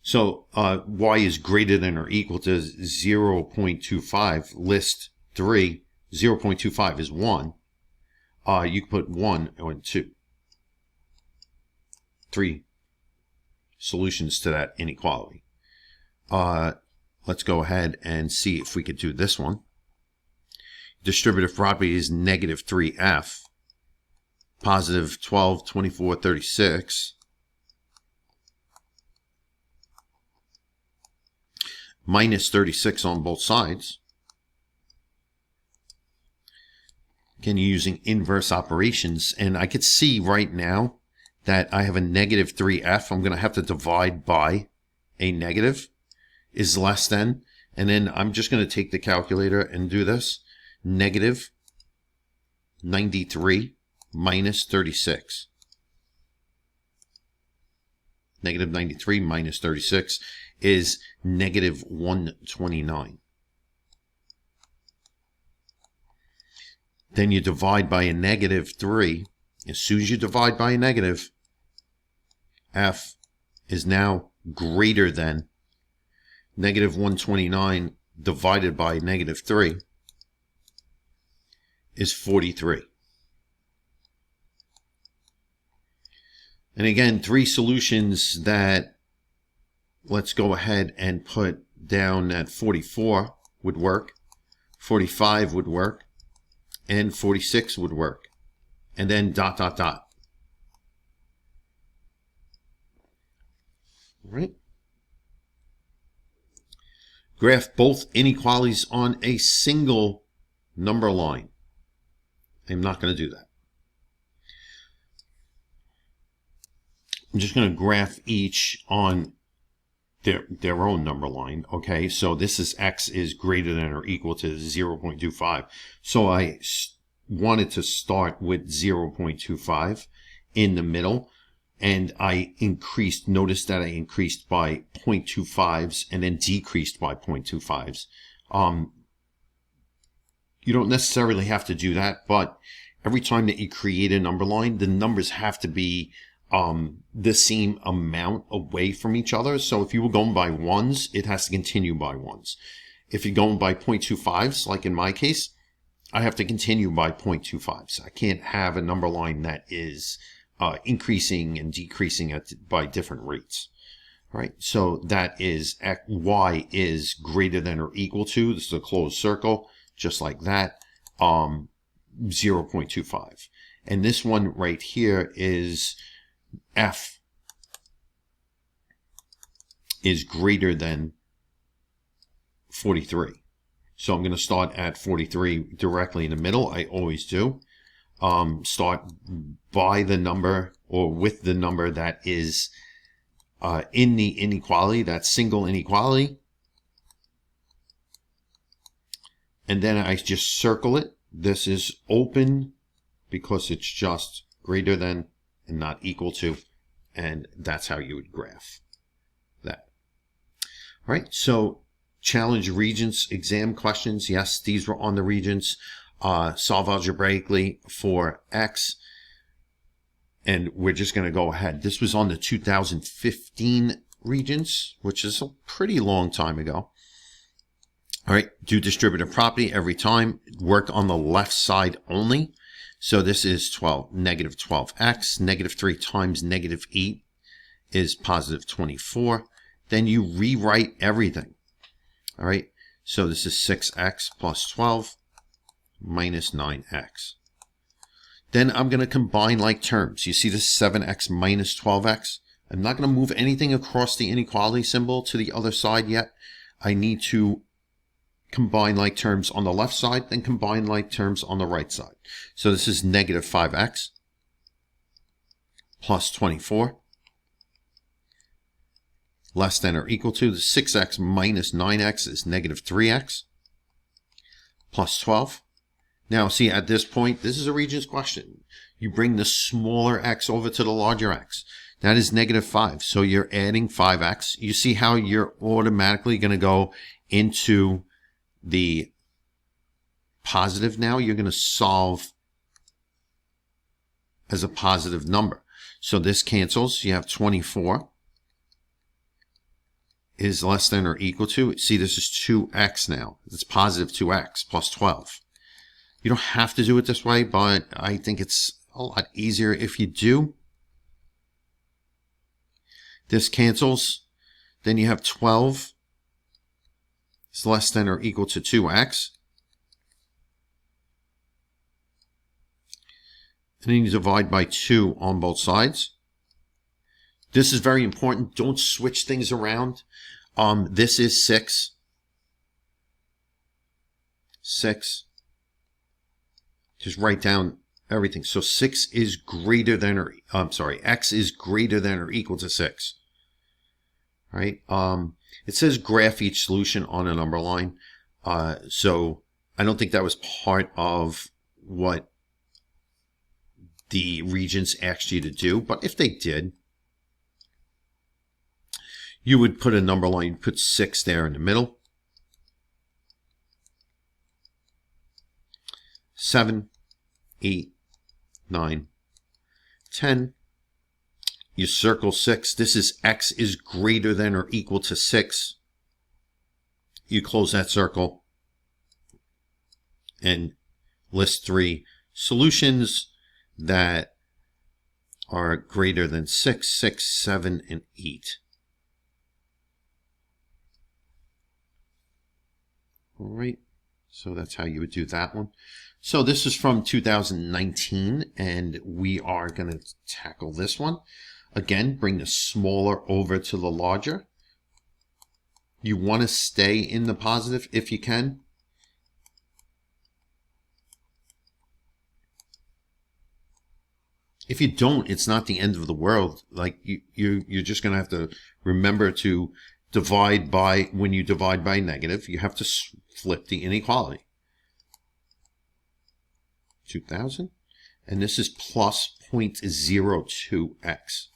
So y is greater than or equal to 0.25. List 3, 0.25 is 1. You can put 1 or 2. 3 solutions to that inequality. Let's go ahead and see if we could do this one. Distributive property is negative 3f, positive 12, 24, 36, minus 36 on both sides. Again, you're using inverse operations, and I could see right now that I have a negative 3f. I'm going to have to divide by a negative is less than, and then I'm just going to take the calculator and do this. Negative 93 minus 36. Negative 93 minus 36 is negative 129. Then you divide by a negative 3. As soon as you divide by a negative, f is now greater than negative 129 divided by negative 3 is 43. And again, 3 solutions that, let's go ahead and put down that 44 would work, 45 would work, and 46 would work. And then dot, dot, dot. All right. Graph both inequalities on a single number line. I'm not going to do that. I'm just going to graph each on their own number line. Okay, so this is x is greater than or equal to 0.25. So I wanted to start with 0.25 in the middle, and I increased, notice that I increased by 0.25s and then decreased by 0.25s. You don't necessarily have to do that, but every time that you create a number line, the numbers have to be the same amount away from each other. So if you were going by ones, it has to continue by ones. If you're going by 0.25s, like in my case, I have to continue by 0.25s. I can't have a number line that is increasing and decreasing by different rates. All right, so that is y is greater than or equal to, this is a closed circle, just like that, 0.25. And this one right here is f is greater than 43. So I'm going to start at 43 directly in the middle. I always do. Start by the number or with the number that is in the inequality, that single inequality. And then I just circle it. This is open because it's just greater than and not equal to. And that's how you would graph that. All right, so challenge Regents exam questions. Yes, these were on the Regents. Solve algebraically for X. And we're just going to go ahead. This was on the 2015 Regents, which is a pretty long time ago. All right, do distributive property every time. Work on the left side only. So this is negative 12x. Negative 3 times negative 8 is positive 24. Then you rewrite everything. All right, so this is 6x plus 12 minus 9x. Then I'm going to combine like terms. You see this 7x minus 12x? I'm not going to move anything across the inequality symbol to the other side yet. I need to combine like terms on the left side, then combine like terms on the right side. So this is negative 5x plus 24 less than or equal to the 6x minus 9x is negative 3x plus 12. Now, see, at this point, this is a Regents question. You bring the smaller x over to the larger x. That is negative 5. So you're adding 5x. You see how you're automatically going to go into the positive now? You're going to solve as a positive number. So this cancels. You have 24 is less than or equal to. See, this is 2x now. It's positive 2x plus 12. You don't have to do it this way, but I think it's a lot easier if you do. This cancels. Then you have 12 is less than or equal to 2x. And then you divide by 2 on both sides. This is very important. Don't switch things around. This is 6. 6. Just write down everything. So 6 is greater than or, x is greater than or equal to 6. Right? It says graph each solution on a number line. So I don't think that was part of what the Regents asked you to do. But if they did, you would put a number line, put 6 there in the middle. 7, 8, 9, 10. You circle 6. This is x is greater than or equal to 6. You close that circle and list 3 solutions that are greater than 6, 6, 7, and 8. All right. So that's how you would do that one. So this is from 2019, and we are going to tackle this one. Again, bring the smaller over to the larger. You want to stay in the positive if you can. If you don't, it's not the end of the world. Like you're just going to have to remember to divide by, when you divide by negative, you have to flip the inequality. 2000, and this is plus 0.02x.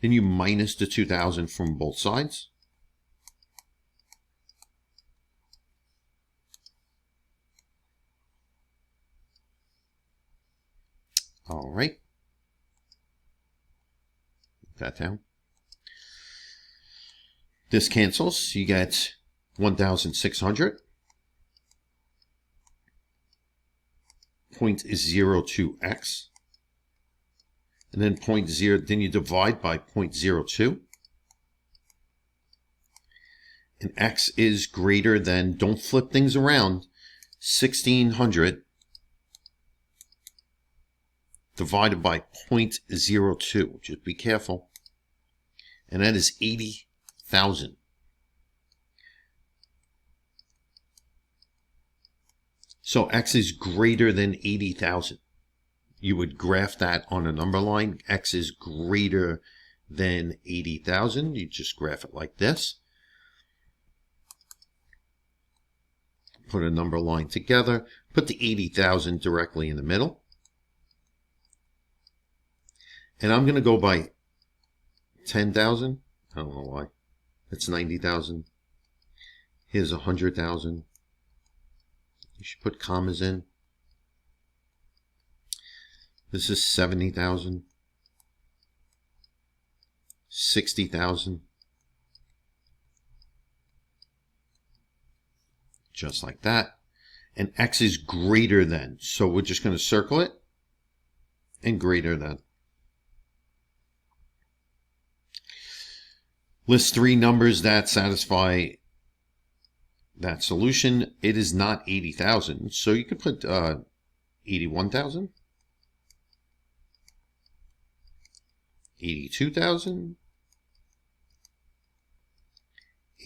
Then you minus the 2000 from both sides. All right. Put that down. This cancels. You get 1,600. 0.02x, and then then you divide by 0.02, and x is greater than, don't flip things around, 1,600 divided by 0.02, just be careful, and that is 80,000. So x is greater than 80,000. You would graph that on a number line. X is greater than 80,000. You just graph it like this. Put a number line together. Put the 80,000 directly in the middle. And I'm going to go by 10,000. I don't know why. That's 90,000. Here's 100,000. You should put commas in. This is 70,000. 60,000. Just like that. And x is greater than. So we're just going to circle it and greater than. List 3 numbers that satisfy that solution. It is not 80,000. So you could put 81,000. 82,000.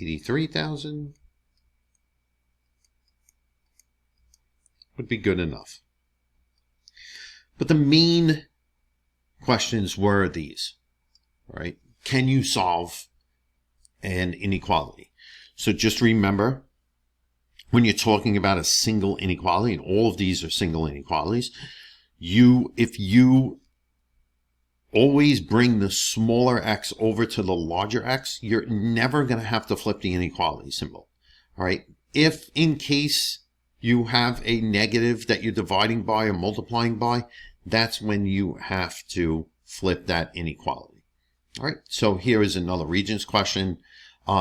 83,000. Would be good enough. But the main questions were these, right? Can you solve an inequality? So just remember, when you're talking about a single inequality, and all of these are single inequalities, if you always bring the smaller x over to the larger x, you're never going to have to flip the inequality symbol. All right. If in case you have a negative that you're dividing by or multiplying by, that's when you have to flip that inequality. All right. So here is another Regents question.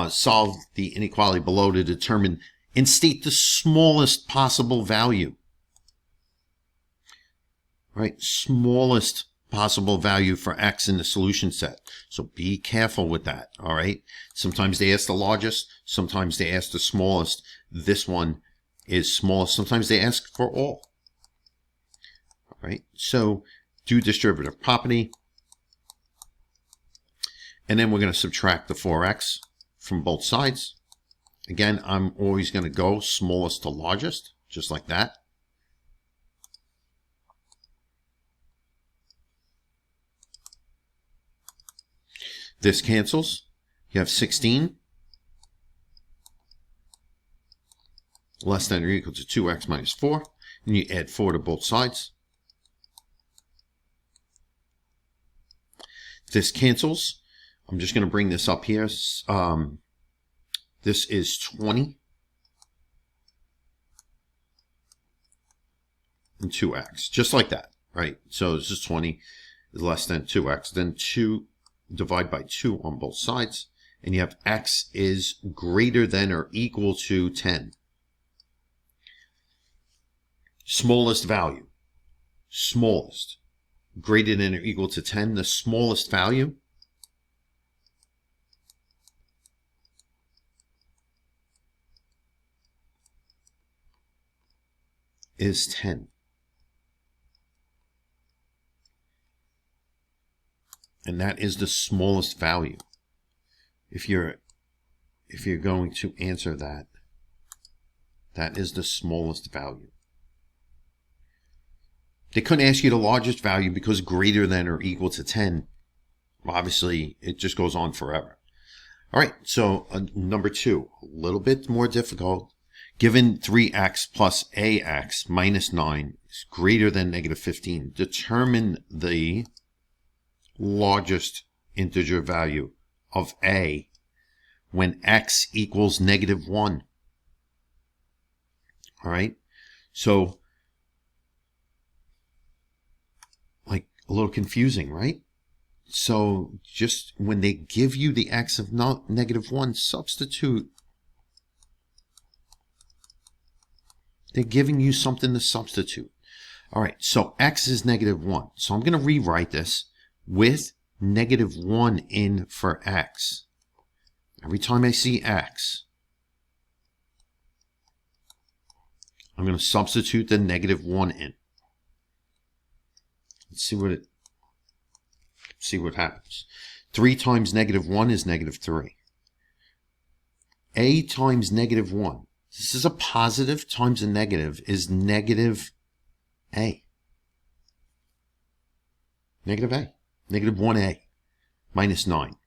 Solve the inequality below to determine and state the smallest possible value. All right. Smallest possible value for x in the solution set. So be careful with that. All right. Sometimes they ask the largest. Sometimes they ask the smallest. This one is smallest. Sometimes they ask for all. All right. So do distributive property. And then we're going to subtract the 4x from both sides. Again, I'm always going to go smallest to largest, just like that. This cancels. You have 16 less than or equal to 2x minus 4. And you add 4 to both sides. This cancels. I'm just going to bring this up here. This is 20 and 2x, just like that, right? So this is 20 is less than 2x. Then 2 divide by 2 on both sides, and you have x is greater than or equal to 10. Smallest value, smallest, greater than or equal to 10. The smallest value is 10. And that is the smallest value. If you're going to answer that, that is the smallest value. They couldn't ask you the largest value because greater than or equal to 10. Obviously, it just goes on forever. All right, so number 2, a little bit more difficult. Given 3x plus ax minus 9 is greater than negative 15, determine the largest integer value of a when x equals negative 1. All right, so like a little confusing, right? So just when they give you the x of negative 1, substitute. They're giving you something to substitute. All right, so x is negative 1. So I'm going to rewrite this with negative 1 in for x. Every time I see x, I'm going to substitute the negative 1 in. Let's see what happens. 3 times negative 1 is negative 3. A times negative 1. This is a positive times a negative is negative a. Negative a. Negative 1a minus 9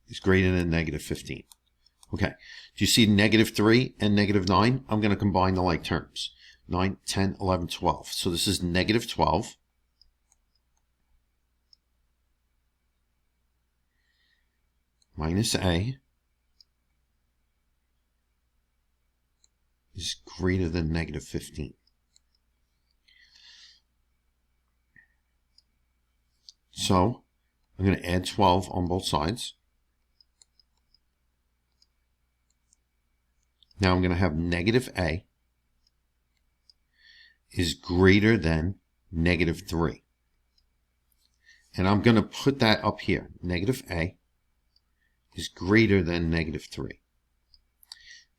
is greater than negative 15. Okay. Do you see negative 3 and negative 9? I'm going to combine the like terms. 9, 10, 11, 12. So this is negative 12 minus a is greater than negative 15. So I'm going to add 12 on both sides. Now I'm going to have negative a is greater than negative 3. And I'm going to put that up here. Negative a is greater than negative 3.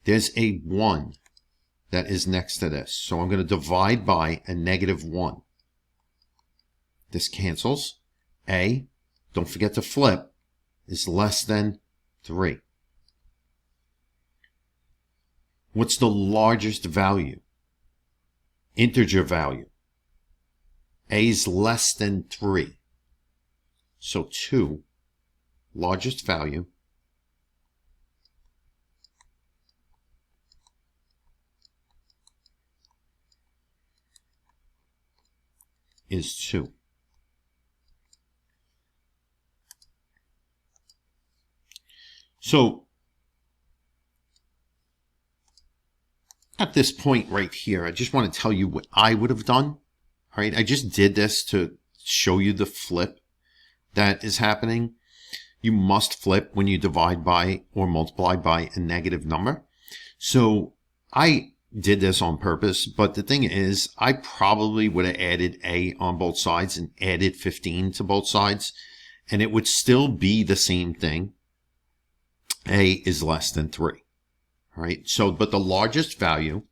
There's a 1 that is next to this. So I'm going to divide by a negative 1. This cancels. A, don't forget to flip, is less than 3. What's the largest value? Integer value. A is less than 3. So 2, largest value, is 2. So at this point right here, I just want to tell you what I would have done. All right, I just did this to show you the flip that is happening. You must flip when you divide by or multiply by a negative number. So I did this on purpose, but the thing is, I probably would have added a on both sides and added 15 to both sides, and it would still be the same thing. A is less than 3. All right, so, but the largest value,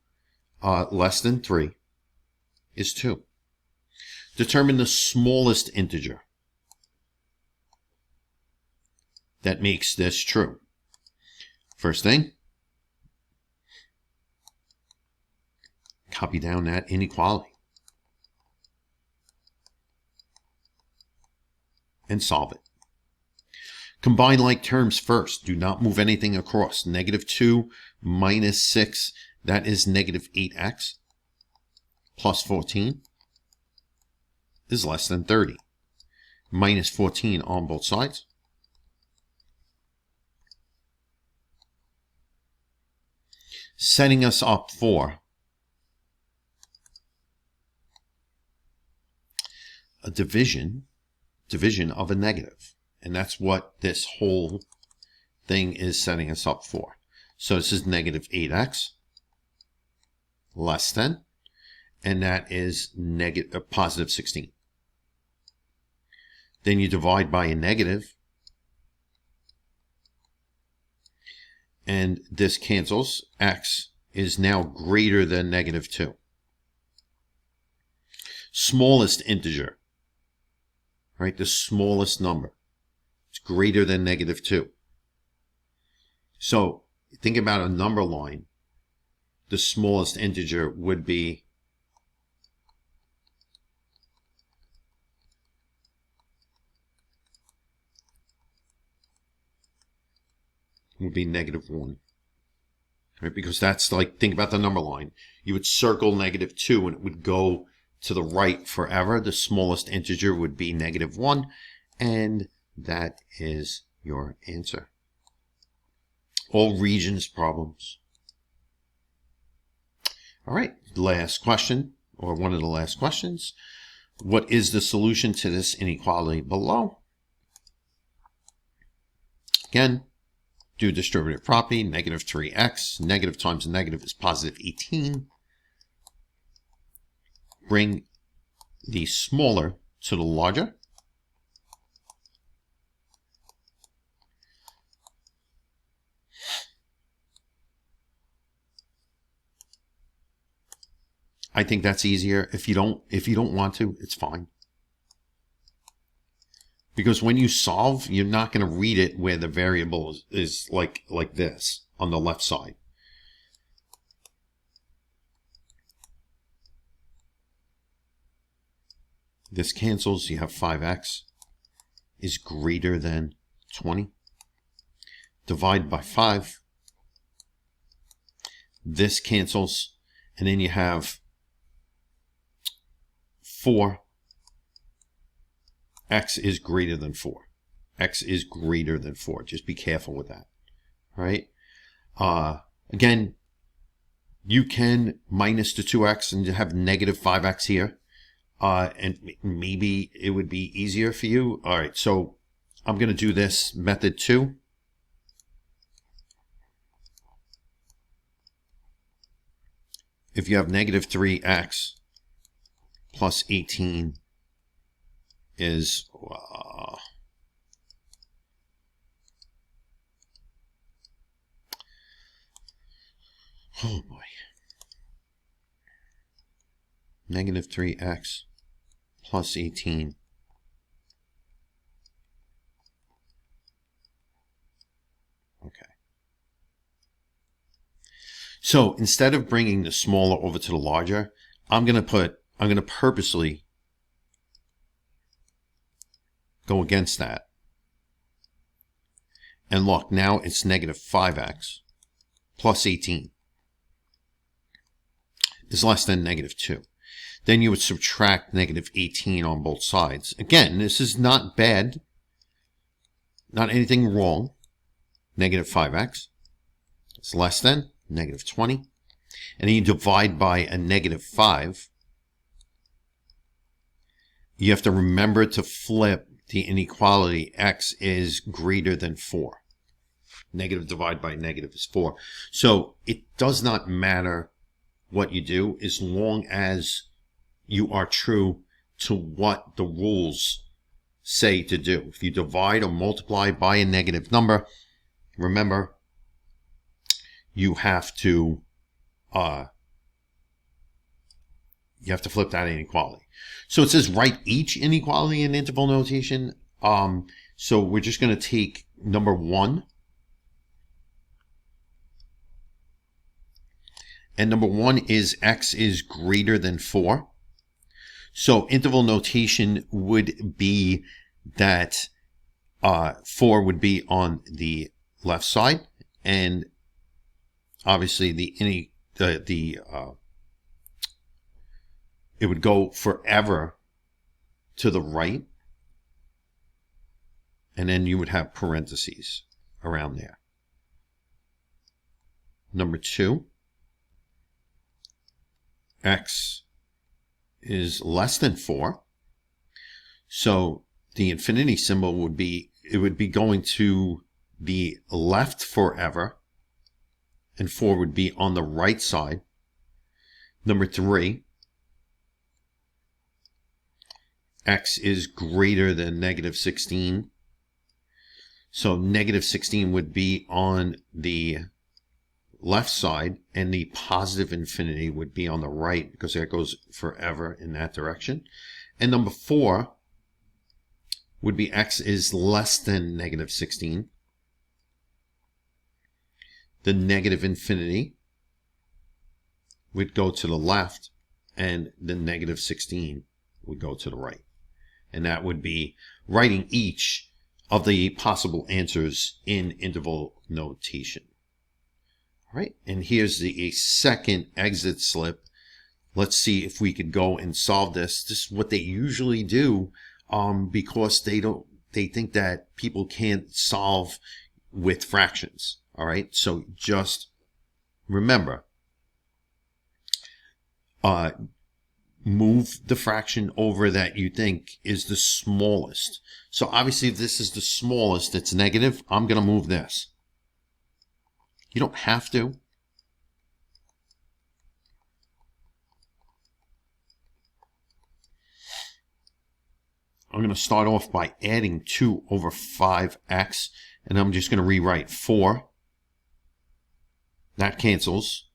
less than 3, is 2. Determine the smallest integer that makes this true. First thing, copy down that inequality and solve it. Combine like terms first. Do not move anything across. Negative 2 minus 6, that is negative 8x, plus 14 is less than 30. Minus 14 on both sides. Setting us up for a division of a negative. And that's what this whole thing is setting us up for. So this is negative 8x less than, and that is positive 16. Then you divide by a negative, and this cancels. X is now greater than negative 2. Smallest integer, right? The smallest number. It's greater than negative 2. So think about a number line. The smallest integer would be negative 1. Right? Because that's like, think about the number line. You would circle negative 2 and it would go to the right forever. The smallest integer would be negative 1, and that is your answer. All regions problems. All right, last question, or one of the last questions. What is the solution to this inequality below? Again, do distributive property, negative 3x. Negative times a negative is positive 18. Bring the smaller to the larger. I think that's easier. If you don't want to, it's fine. Because when you solve, you're not going to read it where the variable is like this on the left side. This cancels. You have 5x is greater than 20. Divide by 5. This cancels. And then you have 4. X is greater than 4. X is greater than 4. Just be careful with that. All right? Again, You can minus the 2x and have negative 5x here. And maybe it would be easier for you. All right, so I'm going to do this method 2. If you have negative 3x plus 18 is, oh boy, negative 3x plus 18 . Okay. So instead of bringing the smaller over to the larger, I'm going to purposely go against that. And look, now it's negative 5x plus 18 is less than negative 2. Then you would subtract negative 18 on both sides. Again, this is not bad, not anything wrong. Negative 5x is less than negative 20. And then you divide by a negative 5. You have to remember to flip the inequality. X is greater than 4. Negative divided by negative is 4. So it does not matter what you do as long as you are true to what the rules say to do. If you divide or multiply by a negative number, remember you have to flip that inequality. So it says write each inequality in interval notation. So we're just going to take number 1. And number 1 is x is greater than 4. So interval notation would be that 4 would be on the left side, and obviously it would go forever to the right, and then you would have parentheses around there. Number 2, x is less than 4. So the infinity symbol would be, it would be going to the left forever, and 4 would be on the right side. Number 3, x is greater than negative 16. So negative 16 would be on the left side, and the positive infinity would be on the right, because that goes forever in that direction. And number 4 would be x is less than negative 16. The negative infinity would go to the left, and the negative 16 would go to the right. And that would be writing each of the possible answers in interval notation. All right, and here's the second exit slip. Let's see if we could go and solve this. This is what they usually do, because they think that people can't solve with fractions. All right, so just remember, move the fraction over that you think is the smallest. So obviously if this is the smallest, it's negative, I'm going to move this. You don't have to. I'm going to start off by adding 2 over 5x, and I'm just going to rewrite 4. That cancels.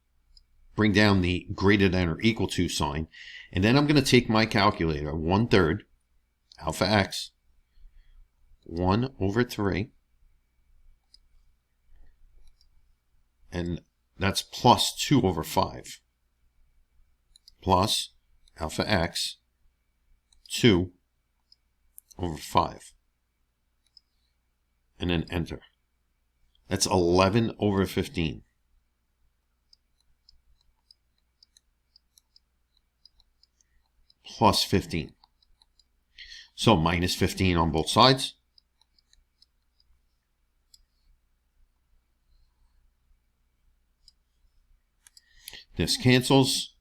Bring down the greater than or equal to sign, and then I'm going to take my calculator, 1/3 alpha x, 1 over 3, and that's plus 2 over 5, plus alpha x, 2 over 5, and then enter. That's 11 over 15. Plus 15. So minus 15 on both sides. This cancels.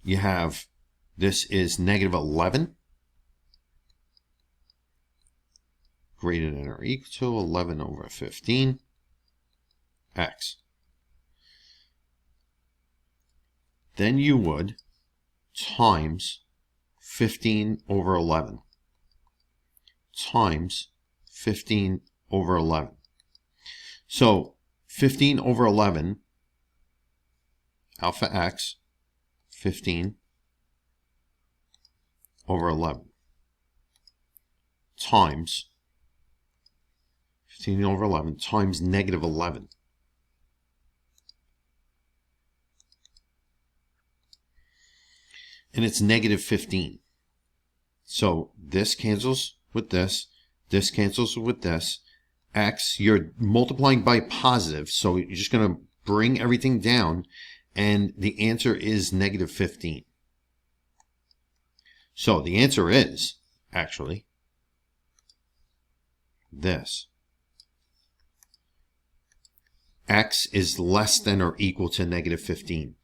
You have, this is negative 11. Greater than or equal to 11 over 15. X. Then you would times 15 over 11 times 15 over 11. So 15 over 11, alpha x, 15 over 11 times 15 over 11 times negative 11. And it's negative 15. So this cancels with this cancels with this. X, you're multiplying by positive, so you're just going to bring everything down, and the answer is negative 15. So the answer is, actually, this. X is less than or equal to negative 15.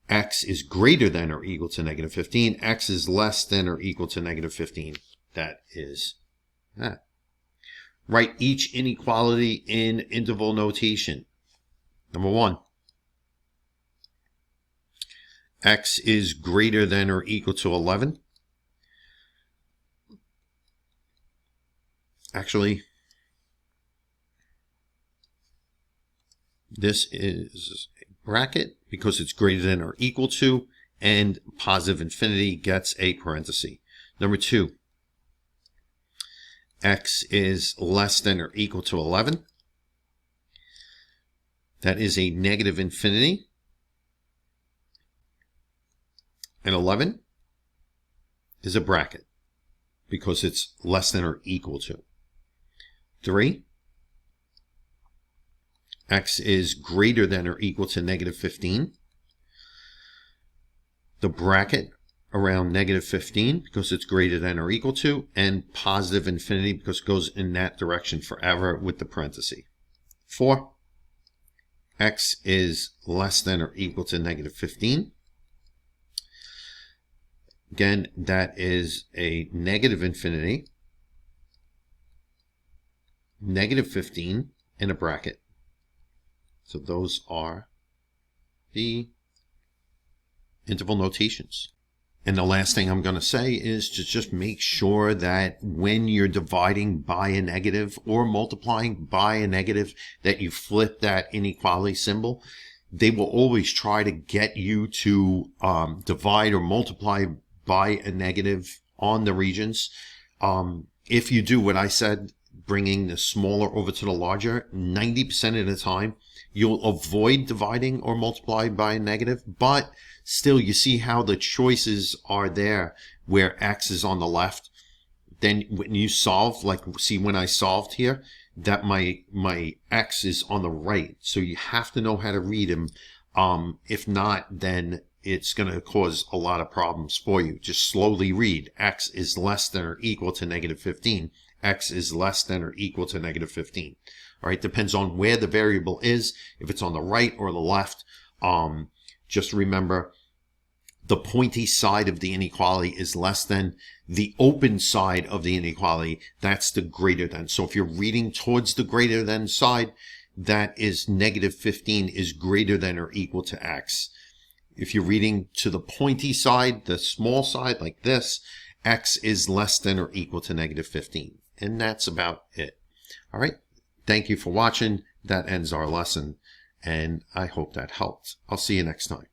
X is greater than or equal to negative 15. X is less than or equal to negative 15. That is that. Write each inequality in interval notation. Number 1. X is greater than or equal to 11. Actually, this is a bracket because it's greater than or equal to, and positive infinity gets a parenthesis. Number 2. X is less than or equal to 11. That is a negative infinity. And 11 is a bracket because it's less than or equal to. 3. X is greater than or equal to negative 15. The bracket around negative 15 because it's greater than or equal to, and positive infinity because it goes in that direction forever with the parenthesis. 4. X is less than or equal to negative 15. Again, that is a negative infinity, negative 15, and a bracket. So those are the interval notations. And the last thing I'm going to say is to just make sure that when you're dividing by a negative or multiplying by a negative, that you flip that inequality symbol. They will always try to get you to divide or multiply by a negative on the regions. If you do what I said, bringing the smaller over to the larger, 90% of the time, you'll avoid dividing or multiply by a negative, but still you see how the choices are there where X is on the left. Then when you solve, like see when I solved here, that my X is on the right. So you have to know how to read them. If not, then it's going to cause a lot of problems for you. Just slowly read. X is less than or equal to negative 15. X is less than or equal to negative 15. All right, depends on where the variable is, if it's on the right or the left. Just remember, the pointy side of the inequality is less than. The open side of the inequality, that's the greater than. So if you're reading towards the greater than side, that is negative 15 is greater than or equal to X. If you're reading to the pointy side, the small side like this, X is less than or equal to negative 15. And that's about it. All right. Thank you for watching. That ends our lesson, and I hope that helped. I'll see you next time.